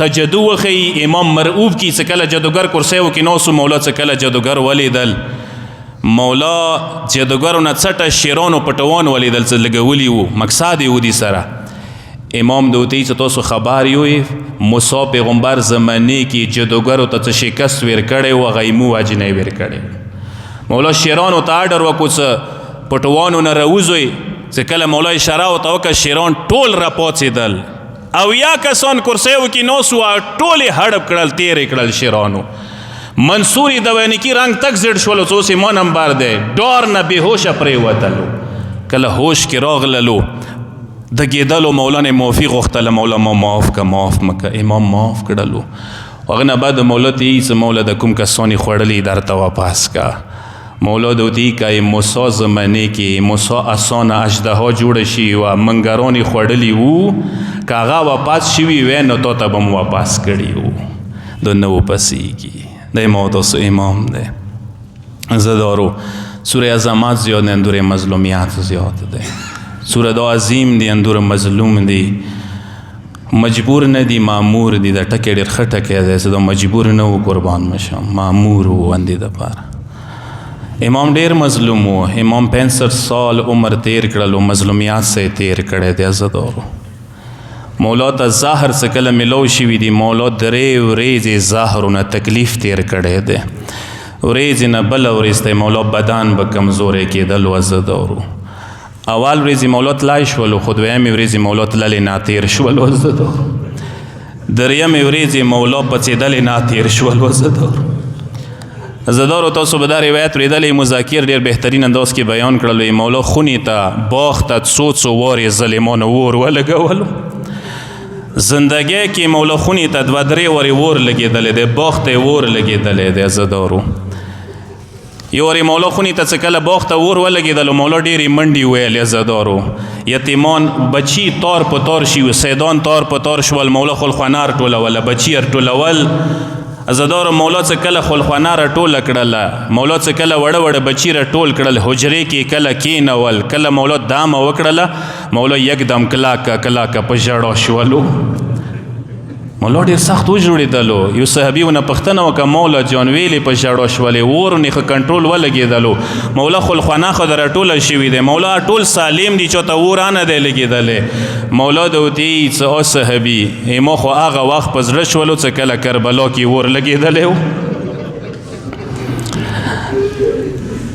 ته جادو وښیي امام مرعوب کي څه کله جادوګر کرسی وکړي ناست مولا څه کله جادوګر ولیدل مولا جادوګرو نه څټه شیرانو پټوان ولیدل څه لګولي وو مقصد یې و دي سره امام د ورته څه تاسو خبر یوئ موسی پیغمبر زمانې کې جادوګرو ته څه شکست ویر کړی و هغه یې مو واجنې ویر کړی مولا شیرانو ته آډر وکړو څه پټوانو نه راوځئ چې کله مولا اشاره ورته وکړه شیران ټول راپاڅېدل او یا کسان کرسیو کې ناست وو ټول یې هړپ کړل تېرې کړل شیرانو منصور دوینیکي رنګ تک زیړ شولو څه اوس یې ما نمبر دی ډار نه بېهوشه پرېوتلو کله هوش کې راغللو د کېدلو مولا نه معافي غوښتله مولا ما معاف که معاف مکه امام معاف کړلو هغه نه بعد مولا ته یې څه مولا د کوم کسان یې خوړلي درته واپس که مولا د ورته که موسی زمانې کې موسی اسانه اژدها جوړه شي وه منګران یې خوړلي وو که هغه واپس شوي وی نو تا ته به م واپس کړي وو د نه وپسېږي دی ما تاسو امام دی زدارو سوره عظمت زیاد دی اندور مظلومیت زیاد دی سوره دا عظیم دی اندور مظلوم دی مجبور نه دی مامور دی د ټکی ډېر ښه ټکی دی زه دا مجبور نه و قربان مشم مامور و اندې دپاره امام ډېر مظلوم و امام 65 سال عمر تیر کړل او مظلومیت سه تیر کړی دی زدارو مولا ته زهر څه کله ملو شوي دي مولا درې ورځې زهرونه تکلیف تیر کړی دی ورځې نه بله ورځ ته مولا بدن به کمزوری کېدل و زدارو اول ورځې مولا تلای شولو خو دویمې ورځې مولا تللې ناتیر شولو زدارو درېیمې ورځې مولا پڅېدلې ناتیر شولو زدارو تاسو به دا روایت اورېدلی مذاکر ډېر بهترین انداز کې بیان کړلو مولا خونې ته باغ ته څو وارې ظالمانو اور ولګولو زندګۍ کې مولا خونې ته 2-3 وارې اور لګېدلی دی باغ ته یې اور لګېدلی دی زدارو یو وارې مولا خونې ته څه کله باغ ته اور ولګېدلو مولا ډېرې منډې ویلې زدارو یتیمان بچي تار په تار شي سیدان تار په تار شول مولا خلخوانه راټولوله بچي راټولول زدارو مولا څه کله خلخوانه راټوله کړله مولا څه کله وړه وړه بچي راټول کړل حجرې کې کله کېنول کله مولا دامه وکړله مولا یکدم کلاکه په ژړا شولو مولا ډېر سخت وجوړېدلو یو صحابي ونه پوښتنه وکړه مولا جان ویلې په ژړا شولې اور نه ښه کنټرول ولګېدلو مولا خلخوانه خو د راټوله شوي دی مولا ټول سالم دي چاته اور نه دی لګېدلی مولا د ورته څه او صحابي ما خو هغه وخت په زړه شولو څه کله کربلا کې اور لګېدلی و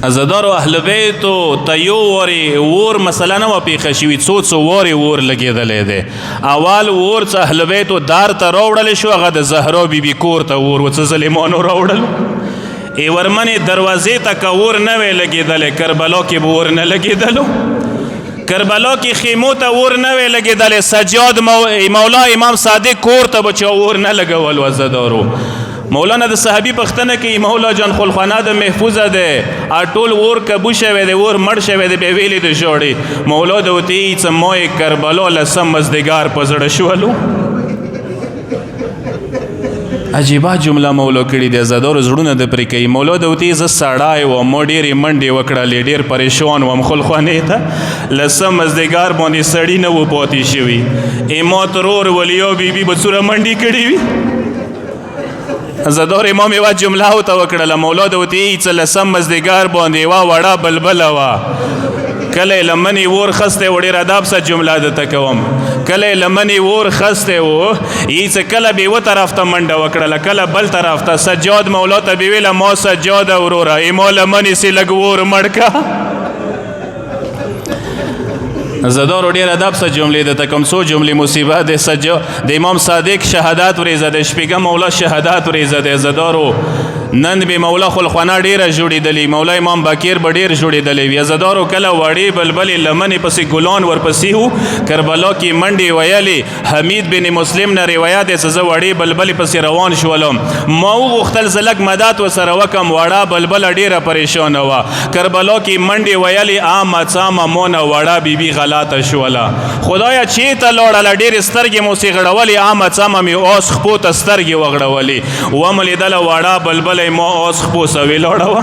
عزادارو اهل بیتو ته یو وارې اور مسله نه وه پیښه شوي څو وارې اور لګېدلی دی اول اور څه اهل بیتو دار ته راوړلی شو هغه د زهرا بیبي کور ته اور و څه ظالمانو راوړلو ایورمنې دروازې ته که اور نه وی لګېدلی کربلا کې به اور نه لګېدلو کربلا کې خیمو ته اور نه وی لګېدلی سجاد مولا امام صادق کور ته به چا اور نه لګول عزادارو مولانا د صحابي پښتنه کې مولا جان خلخانه د محفوظه ده ټول اور کبو شوی دی اور مړ شوی دی به ویلې د جوړې مولا د وتی څه مای کربلا لسم مزدګار په زړه شولو عجیبه جمله مولا کړي د زدور زړونه د پرې کوي. مولا د وتی ز سړای و مو ډېرې منډې وکړلې ډېر پریشان وم خلخوانې ته لسم مزدګار باندې سړی نه و پاتې شوي ایما ترور ولیو بیبي به څوره منډې کړې وي. زدور امام یوه جمله ورته وکړله. مولا د وتی څه لسم مزدګار باندې یوه وړه بلبله وه کله یې لمنې اور خستی و. ډېر ادب سه جمله درته کوم. کله یې لمنې اور خستی و یې څه کله به یوه طرف ته منډه وکړله کله بل طرف ته. سجاد مولا ته به ویله ما سجاده وروره ایما لمنې سې لږ اور مړ که. زدارو ډېر ادب سه جملې درته کوم. څو جملې مصیبت د امام صادق شهادت ورېځه د شپږم مولا شهادت ورېځه دی. زدارو نن به مولا خلخوانه ډېره جوړېدلې مولا امام باکر به ډېر جوړېدلی وي. زدارو کله وړې بلبلې لمنې پسې ګلان ورپسې وو کربلا کې منډې ویلې. حمید بن مسلم نه روایت دی چې زه وړې بلبلې پسې روان شولم ما وغوښتل زه لږ مدد ورسره وکړم وړه بلبله ډېره پریشانه وه کربلا کې منډې ویلې آمه څامه مونه وړه بیبي غلطه شوله. خدایه چېرته لاړله ډېرې سترګې مو سې غړولې آمه څامه مې اوس خپو ته سترګې وغړولې ومه لیدله وړه بلبله ما اوس خپو سوې لاړه وه.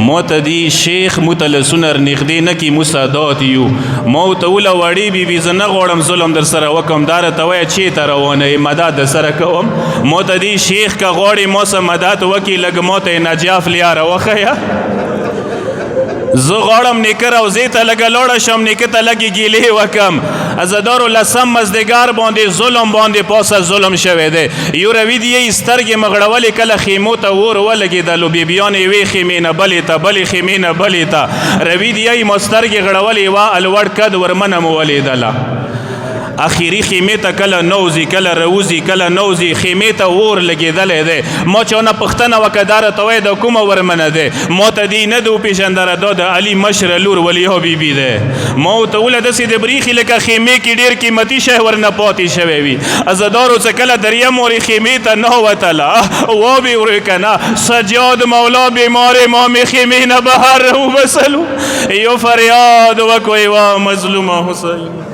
مو ته دی شیخ مو ته لسونه نږدې نه کي مو سادات یو ما ورته وله وړې بیبي زه نه غواړم ظلم در سره وکړم دا راته وایه چېرته روانه یې مدد در سره کوم. مو ته دی شیخ که غواړې ما سه مدد وکړي لږ ما ته یې نجاف لیاره وښیه. زه غواړم نیکه روضې ته لږه لاړه شم نیکه ته لږې ګیلې وکم. عزادارو لسم مزدګار باندې ظلم باندې پاسه ظلم شوی دی. یو روي دي یې سترګې مغړولې کله خیمو ته اور ولګېدلو بیبیانې یوې خیمې نه بلې ته بلې خیمې نه بلې ته روي دي یې مو سترګې غړولې یوه الوړ کد ورمنه مو ولیدله. اخیری خیمې ته کله نوځي کله روځي کله نوځي خیمې ته اور لګېدلی دی. ما چا نه پوښتنه وکړه دا راته وایي د کومه ورمنه دی ما ته دی نه دی وپېژندله دا د علي مشره لور ولیو بیبي دی. ما ورته وله داسې د بریښي لکه خیمې کې ډېر قیمتي شی ورنه پاتې شوی وي. عزادارو څه کله دریم ورې خیمې ته نه وتله وابې ورې که نه سجاد مولا بیمار امام خیمې نه بهر وبسلو یو فریاد وکړو یوه مظلومه حسین